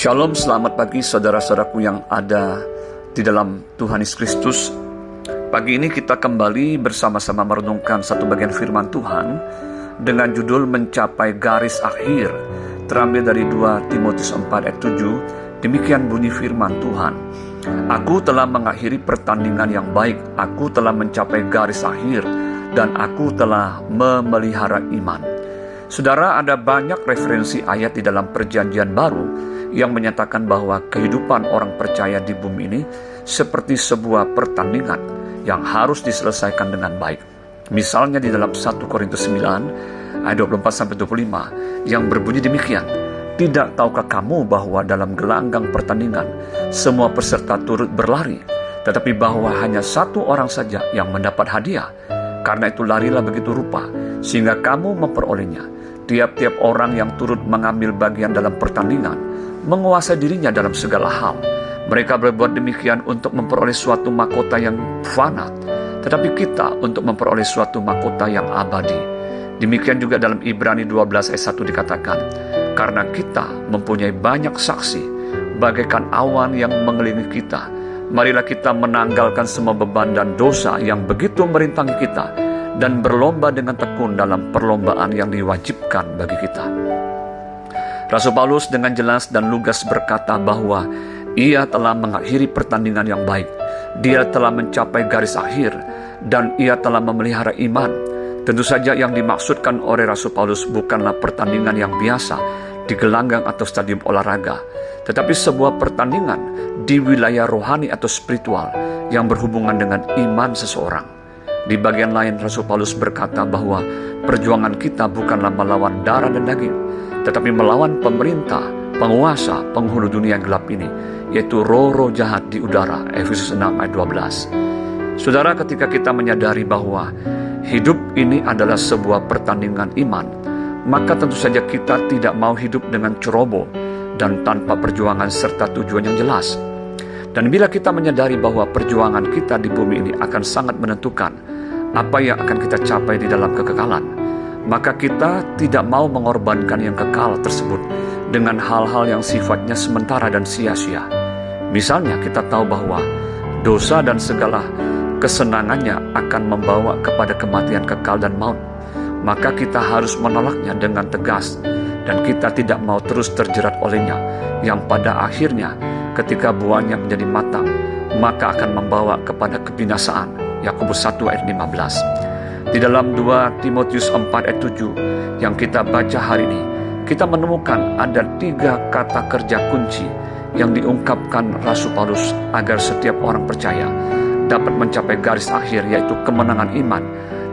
Shalom, selamat pagi saudara-saudaraku yang ada di dalam Tuhan Yesus Kristus. Pagi ini kita kembali bersama-sama merenungkan satu bagian firman Tuhan dengan judul Mencapai Garis Akhir, terambil dari 2 Timotius 4 ayat 7. Demikian bunyi firman Tuhan. Aku telah mengakhiri pertandingan yang baik, aku telah mencapai garis akhir, dan aku telah memelihara iman. Saudara, ada banyak referensi ayat di dalam Perjanjian Baru yang menyatakan bahwa kehidupan orang percaya di bumi ini seperti sebuah pertandingan yang harus diselesaikan dengan baik. Misalnya di dalam 1 Korintus 9 ayat 24-25 yang berbunyi demikian. Tidak tahukah kamu bahwa dalam gelanggang pertandingan semua peserta turut berlari, tetapi bahwa hanya satu orang saja yang mendapat hadiah? Karena itu larilah begitu rupa sehingga kamu memperolehnya. Tiap-tiap orang yang turut mengambil bagian dalam pertandingan menguasai dirinya dalam segala hal. Mereka berbuat demikian untuk memperoleh suatu mahkota yang fana, tetapi kita untuk memperoleh suatu mahkota yang abadi. Demikian juga dalam Ibrani 12 ayat 1 dikatakan, karena kita mempunyai banyak saksi, bagaikan awan yang mengelilingi kita, marilah kita menanggalkan semua beban dan dosa yang begitu merintangi kita, dan berlomba dengan tekun dalam perlombaan yang diwajibkan bagi kita. Rasul Paulus dengan jelas dan lugas berkata bahwa ia telah mengakhiri pertandingan yang baik, dia telah mencapai garis akhir, dan ia telah memelihara iman. Tentu saja yang dimaksudkan oleh Rasul Paulus bukanlah pertandingan yang biasa di gelanggang atau stadium olahraga, tetapi sebuah pertandingan di wilayah rohani atau spiritual yang berhubungan dengan iman seseorang. Di bagian lain Rasul Paulus berkata bahwa perjuangan kita bukanlah melawan darah dan daging, tetapi melawan pemerintah, penguasa, penghulu dunia yang gelap ini, yaitu roh-roh jahat di udara. Efesus 6 ayat 12. Saudara, ketika kita menyadari bahwa hidup ini adalah sebuah pertandingan iman, maka tentu saja kita tidak mau hidup dengan ceroboh dan tanpa perjuangan serta tujuan yang jelas. Dan bila kita menyadari bahwa perjuangan kita di bumi ini akan sangat menentukan apa yang akan kita capai di dalam kekekalan, maka kita tidak mau mengorbankan yang kekal tersebut dengan hal-hal yang sifatnya sementara dan sia-sia. Misalnya kita tahu bahwa dosa dan segala kesenangannya akan membawa kepada kematian kekal dan maut, maka kita harus menolaknya dengan tegas, dan kita tidak mau terus terjerat olehnya, yang pada akhirnya ketika buahnya menjadi matang, maka akan membawa kepada kebinasaan. Yakobus 1 ayat 15. Di dalam 2 Timotius 4 ayat 7 yang kita baca hari ini, kita menemukan ada 3 kata kerja kunci yang diungkapkan Rasul Paulus agar setiap orang percaya dapat mencapai garis akhir, yaitu kemenangan iman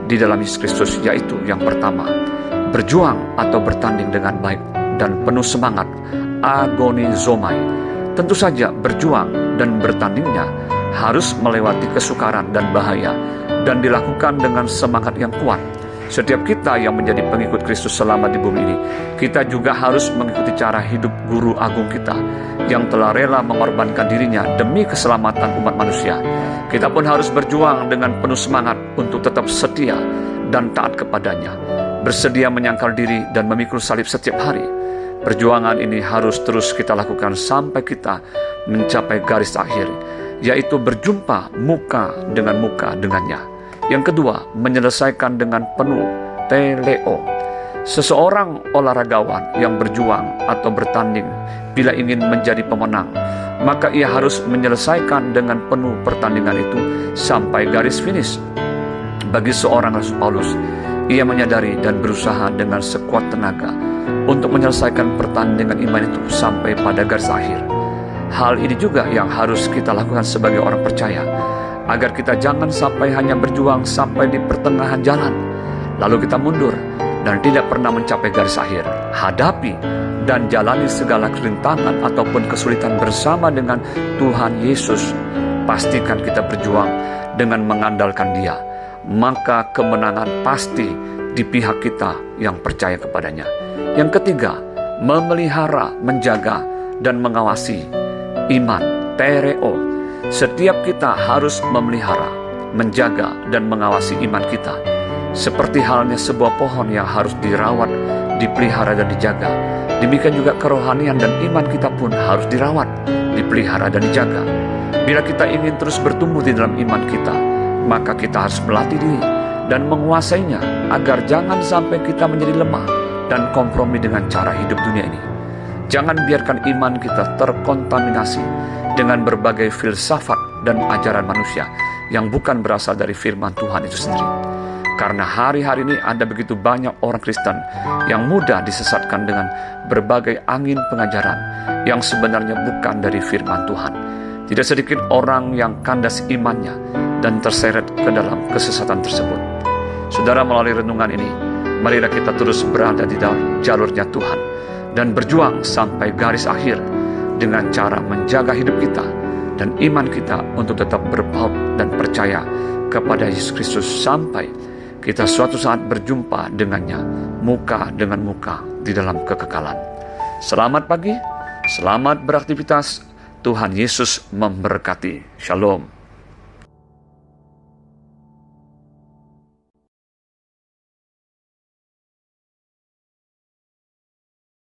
di dalam Yesus Kristus. Yaitu yang pertama, berjuang atau bertanding dengan baik dan penuh semangat, agonizomai. Tentu saja berjuang dan bertandingnya harus melewati kesukaran dan bahaya, dan dilakukan dengan semangat yang kuat. Setiap kita yang menjadi pengikut Kristus selama di bumi ini, kita juga harus mengikuti cara hidup guru agung kita yang telah rela mengorbankan dirinya demi keselamatan umat manusia. Kita pun harus berjuang dengan penuh semangat untuk tetap setia dan taat kepadanya, bersedia menyangkal diri dan memikul salib setiap hari. Perjuangan ini harus terus kita lakukan sampai kita mencapai garis akhir, yaitu berjumpa muka dengannya. Yang kedua, menyelesaikan dengan penuh teleo. Seseorang olahragawan yang berjuang atau bertanding bila ingin menjadi pemenang, maka ia harus menyelesaikan dengan penuh pertandingan itu sampai garis finish. Bagi seorang Rasul Paulus, ia menyadari dan berusaha dengan sekuat tenaga untuk menyelesaikan pertandingan iman itu sampai pada garis akhir. Hal ini juga yang harus kita lakukan sebagai orang percaya, agar kita jangan sampai hanya berjuang sampai di pertengahan jalan, lalu kita mundur dan tidak pernah mencapai garis akhir. Hadapi dan jalani segala kerintangan ataupun kesulitan bersama dengan Tuhan Yesus. Pastikan kita berjuang dengan mengandalkan Dia, maka kemenangan pasti di pihak kita yang percaya kepadanya. Yang ketiga, memelihara, menjaga, dan mengawasi iman, tereo. Setiap kita harus memelihara, menjaga, dan mengawasi iman kita. Seperti halnya sebuah pohon yang harus dirawat, dipelihara, dan dijaga. Demikian juga kerohanian dan iman kita pun harus dirawat, dipelihara dan dijaga. Bila kita ingin terus bertumbuh di dalam iman kita, maka kita harus melatih diri dan menguasainya agar jangan sampai kita menjadi lemah dan kompromi dengan cara hidup dunia ini. Jangan biarkan iman kita terkontaminasi dengan berbagai filsafat dan ajaran manusia yang bukan berasal dari firman Tuhan itu sendiri. Karena hari-hari ini ada begitu banyak orang Kristen yang mudah disesatkan dengan berbagai angin pengajaran yang sebenarnya bukan dari firman Tuhan. Tidak sedikit orang yang kandas imannya dan terseret ke dalam kesesatan tersebut. Saudara, melalui renungan ini, marilah kita terus berada di dalam jalurnya Tuhan dan berjuang sampai garis akhir dengan cara menjaga hidup kita dan iman kita untuk tetap berpaut dan percaya kepada Yesus Kristus sampai kita suatu saat berjumpa dengannya muka dengan muka di dalam kekekalan. Selamat pagi, selamat beraktivitas. Tuhan Yesus memberkati. Shalom.